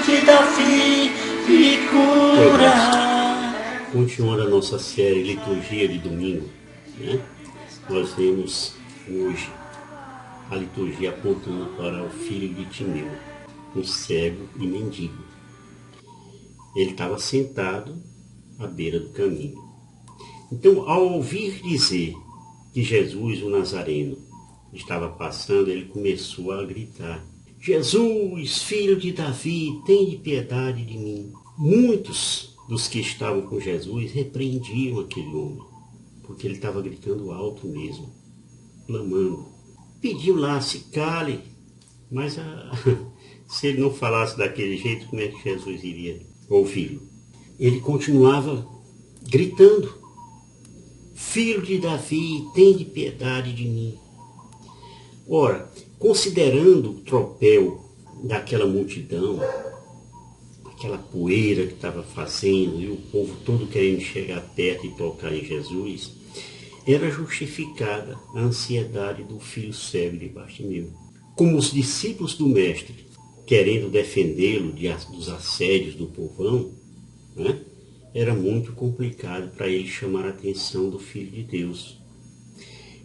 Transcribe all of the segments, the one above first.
de Davi, me cura. Continuando a nossa série Liturgia de Domingo, né? Nós vemos hoje a liturgia apontando para o filho de Timeu, um cego e mendigo. Ele estava sentado à beira do caminho. Então, ao ouvir dizer que Jesus, o Nazareno, estava passando, ele começou a gritar: Jesus, filho de Davi, tem piedade de mim. Muitos dos que estavam com Jesus repreendiam aquele homem, porque ele estava gritando alto mesmo, clamando. Pediu lá, se cale, mas se ele não falasse daquele jeito, como é que Jesus iria ouvi-lo? Ele continuava gritando: Filho de Davi, tem piedade de mim. Ora, considerando o tropel daquela multidão, aquela poeira que estava fazendo e o povo todo querendo chegar perto e tocar em Jesus, era justificada a ansiedade do filho cego de Bartimeu. Como os discípulos do Mestre, querendo defendê-lo dos assédios do povão, né, era muito complicado para ele chamar a atenção do Filho de Deus.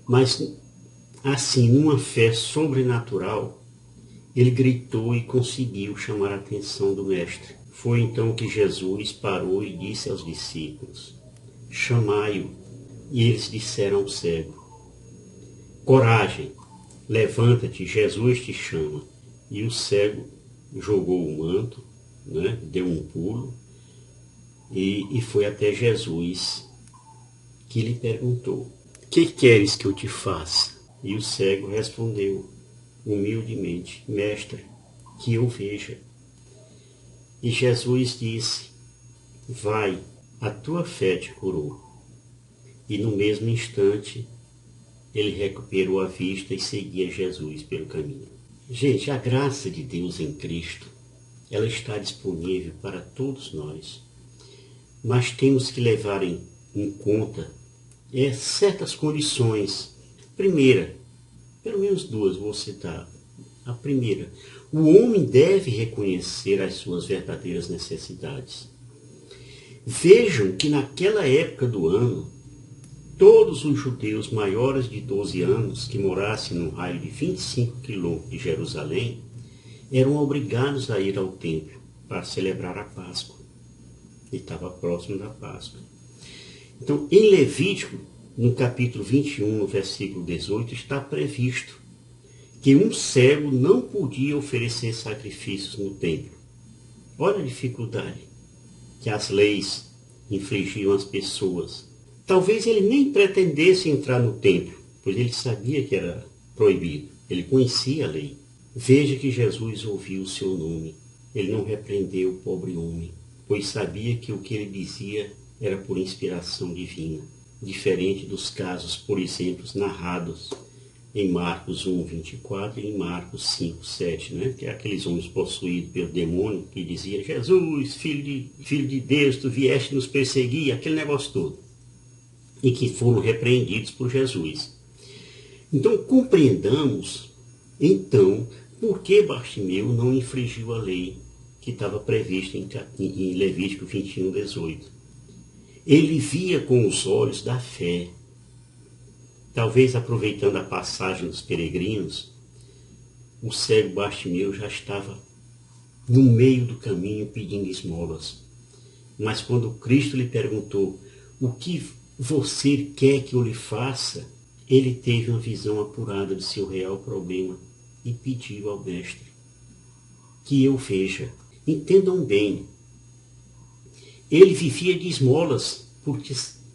Mas, assim, numa fé sobrenatural, ele gritou e conseguiu chamar a atenção do Mestre. Foi então que Jesus parou e disse aos discípulos: chamai-o. E eles disseram ao cego: coragem, levanta-te, Jesus te chama. E o cego jogou o manto, né, deu um pulo e foi até Jesus, que lhe perguntou: que queres que eu te faça? E o cego respondeu humildemente: mestre, que eu veja. E Jesus disse: vai, a tua fé te curou. E no mesmo instante, ele recuperou a vista e seguia Jesus pelo caminho. Gente, a graça de Deus em Cristo, ela está disponível para todos nós. Mas temos que levar em conta certas condições. Primeira, pelo menos duas vou citar. A primeira, o homem deve reconhecer as suas verdadeiras necessidades. Vejam que naquela época do ano, todos os judeus maiores de 12 anos que morassem no raio de 25 quilômetros de Jerusalém eram obrigados a ir ao templo para celebrar a Páscoa. E estava próximo da Páscoa. Então, em Levítico, no capítulo 21, no versículo 18, está previsto que um cego não podia oferecer sacrifícios no templo. Olha a dificuldade que as leis infligiam às pessoas. Talvez ele nem pretendesse entrar no templo, pois ele sabia que era proibido. Ele conhecia a lei. Veja que Jesus ouviu o seu nome. Ele não repreendeu o pobre homem, pois sabia que o que ele dizia era por inspiração divina, diferente dos casos, por exemplo, narrados em Marcos 1, 24 e em Marcos 5, 7, né? Que é aqueles homens possuídos pelo demônio que dizia: Jesus, filho de Deus, tu vieste nos perseguir, aquele negócio todo. E que foram repreendidos por Jesus. Então, compreendamos, então, por que Bartimeu não infringiu a lei que estava prevista em Levítico 21, 18. Ele via com os olhos da fé. Talvez aproveitando a passagem dos peregrinos, o cego Bartimeu já estava no meio do caminho pedindo esmolas. Mas quando Cristo lhe perguntou: o que você quer que eu lhe faça? Ele teve uma visão apurada de seu real problema e pediu ao mestre que eu veja. Entendam bem, ele vivia de esmolas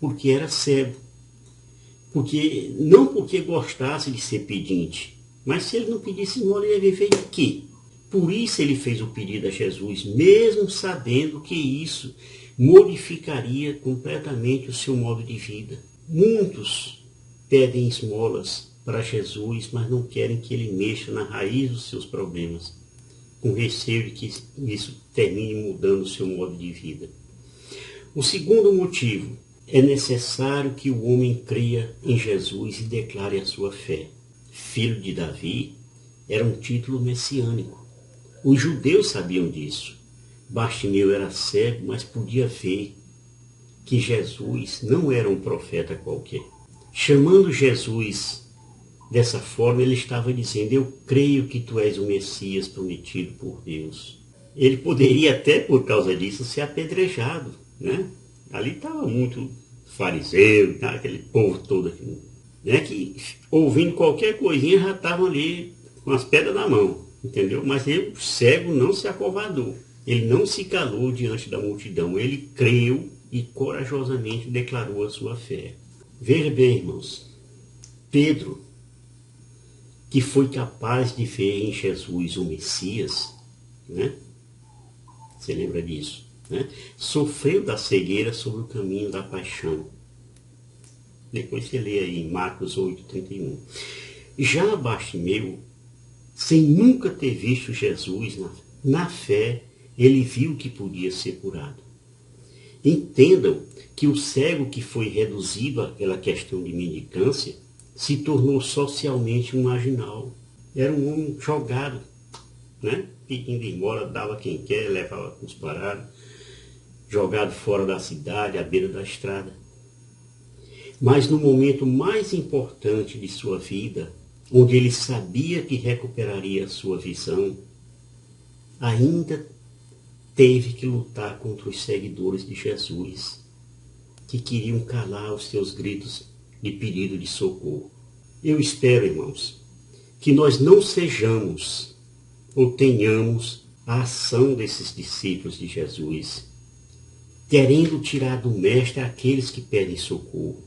porque era cego. Não porque gostasse de ser pedinte, mas se ele não pedisse esmola, ele ia viver de quê? Por isso ele fez o pedido a Jesus, mesmo sabendo que isso modificaria completamente o seu modo de vida. Muitos pedem esmolas para Jesus, mas não querem que ele mexa na raiz dos seus problemas, com receio de que isso termine mudando o seu modo de vida. O segundo motivo: é necessário que o homem creia em Jesus e declare a sua fé. Filho de Davi era um título messiânico. Os judeus sabiam disso. Bartimeu era cego, mas podia ver que Jesus não era um profeta qualquer. Chamando Jesus dessa forma, ele estava dizendo: eu creio que tu és o Messias prometido por Deus. Ele poderia até, por causa disso, ser apedrejado, né? Ali estava muito fariseu, tá? Aquele povo todo aqui, né? Que ouvindo qualquer coisinha já estavam ali com as pedras na mão, entendeu? Mas ele, cego, não se acovardou. Ele não se calou diante da multidão. Ele creu e corajosamente declarou a sua fé. Veja bem, irmãos, Pedro, que foi capaz de ver em Jesus o Messias, né? Você lembra disso, né? Sofreu da cegueira sobre o caminho da paixão. Depois você lê aí em Marcos 8:31. Já Bartimeu, sem nunca ter visto Jesus, na fé, ele viu que podia ser curado. Entendam que o cego que foi reduzido àquela questão de mendicância se tornou socialmente um marginal. Era um homem jogado, né? Pedindo embora, dava quem quer, levava os parados, jogado fora da cidade, à beira da estrada. Mas no momento mais importante de sua vida, onde ele sabia que recuperaria a sua visão, ainda teve que lutar contra os seguidores de Jesus, que queriam calar os seus gritos de pedido de socorro. Eu espero, irmãos, que nós não sejamos ou tenhamos a ação desses discípulos de Jesus, querendo tirar do mestre aqueles que pedem socorro,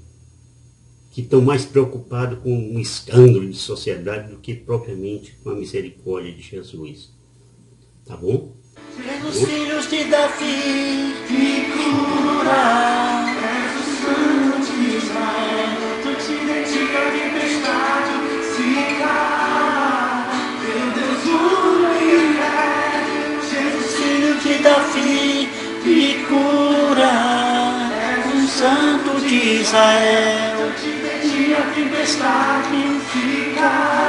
que estão mais preocupados com um escândalo de sociedade do que propriamente com a misericórdia de Jesus. Tá bom? Pelos filhos de Davi, me cura. És o Santo de Israel, tu te dedica a tempestade, se cala. Meu Deus, universo. Jesus, filho de Davi, me cura. És o Santo de Israel, tu te dedica a tempestade, se cala.